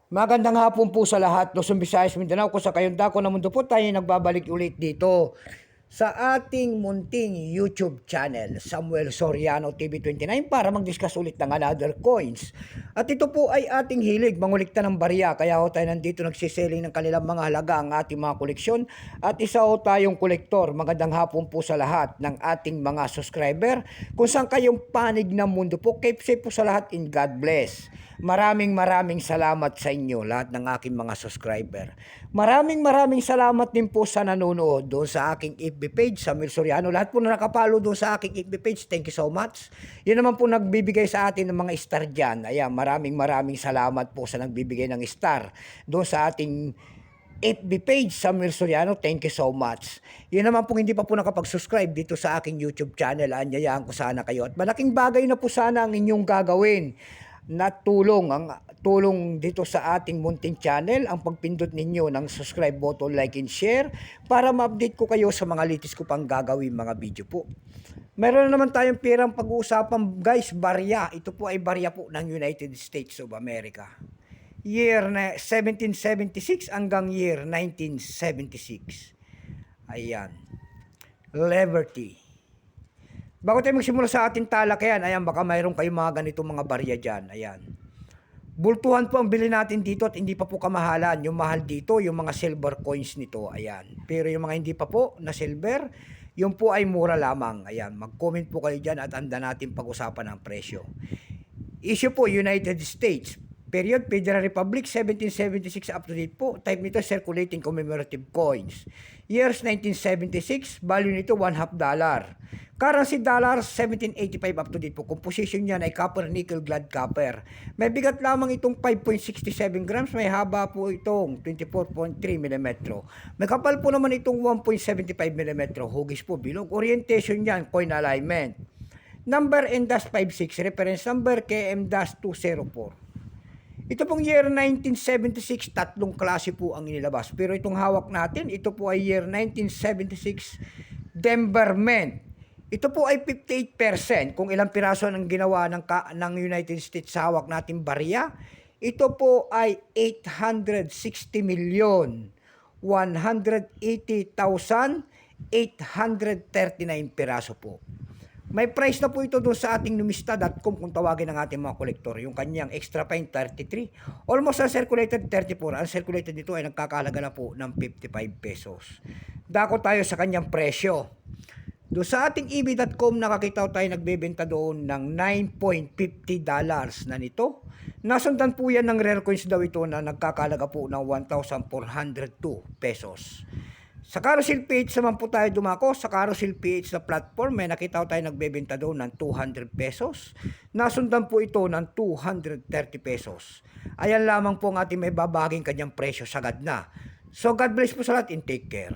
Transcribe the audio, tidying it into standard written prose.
Magandang hapon po sa lahat, Luzon, Visayas, Mindanao, kung sa kayong dako ng mundo po tayo nagbabalik ulit dito sa ating munting YouTube channel, Samuel Soriano TV29, para mag-discuss ulit ng another coins. At ito po ay ating hilig, mangulikta ng barya, kaya ho tayo nandito nagsiselling ng kanilang mga halaga ang ating mga koleksyon. At isa ho tayong kolektor. Magandang hapon po sa lahat ng ating mga subscriber. Kung saan kayong panig ng mundo po, keep safe po sa lahat and God bless. Maraming salamat sa inyo lahat ng aking mga subscriber. Maraming salamat din po sa nanonood doon sa aking FB page, Samuel Soriano. Lahat po na nakapalo doon sa aking FB page, thank you so much. Yun naman po nagbibigay sa atin ng mga star dyan. Ayan, maraming salamat po sa nagbibigay ng star doon sa ating FB page, Samuel Soriano, thank you so much. Yun naman po hindi pa po nakapag-subscribe dito sa aking YouTube channel, anyayaan ko sana kayo. At malaking bagay na po sana ang inyong gagawin na tulong dito sa ating munting channel, ang pagpindot ninyo ng subscribe button, like and share para ma-update ko kayo sa mga latest ko pang gagawin mga video po. Meron na naman tayong pirang pag-uusapan guys, barya. Ito po ay barya po ng United States of America. Year 1776 hanggang year 1976. Ayan. Liberty. Bago tayo magsimula sa ating talakayan, ayan, baka mayroon kayong mga ganitong mga barya dyan. Ayan. Bultuhan po ang bilhin natin dito at hindi pa po kamahalan. Yung mahal dito, yung mga silver coins nito. Ayan. Pero yung mga hindi pa po na silver, yung po ay mura lamang. Ayan. Mag-comment po kayo dyan at handa natin pag-usapan ang presyo. Issue po, United States. Period, Federal Republic, 1776 up to date po. Type nito, circulating commemorative coins. Years, 1976. Value nito, $1/2. Currency dollar, 1785 up to date po. Composition niyan ay copper, nickel, glad copper. May bigat lamang itong 5.67 grams. May haba po itong 24.3 mm. May kapal po naman itong 1.75 mm. Hugis po, bilog. Orientation niyan, coin alignment. Number N-56, reference number KM-204. Ito pong year 1976, tatlong klase po ang inilabas. Pero itong hawak natin, ito po ay year 1976 Denver Mint. Ito po ay 58%. Kung ilang piraso ang ginawa ng United States sa hawak natin barya, ito po ay 860,180,839 piraso po. May price na po ito doon sa ating numista.com kung tawagin ng ating mga kolektor. Yung kanyang extra fine 33. Almost uncirculated 34. Uncirculated nito ay nagkakahalaga na po ng 55 pesos. Dako tayo sa kanyang presyo. Doon sa ating eb.com nakakita tayo nagbebenta doon ng $9.50 na nito. Nasundan po yan ng rare coins daw ito na nagkakahalaga po ng 1,402 pesos. Sa Carousel PH naman po tayo dumako. Sa Carousel PH na platform, may nakita tayo nagbebenta doon ng 200 pesos. Nasundan po ito ng 230 pesos. Ayan lamang po ang ating may babaging kanyang presyo sagad na. So God bless po sa lahat and take care.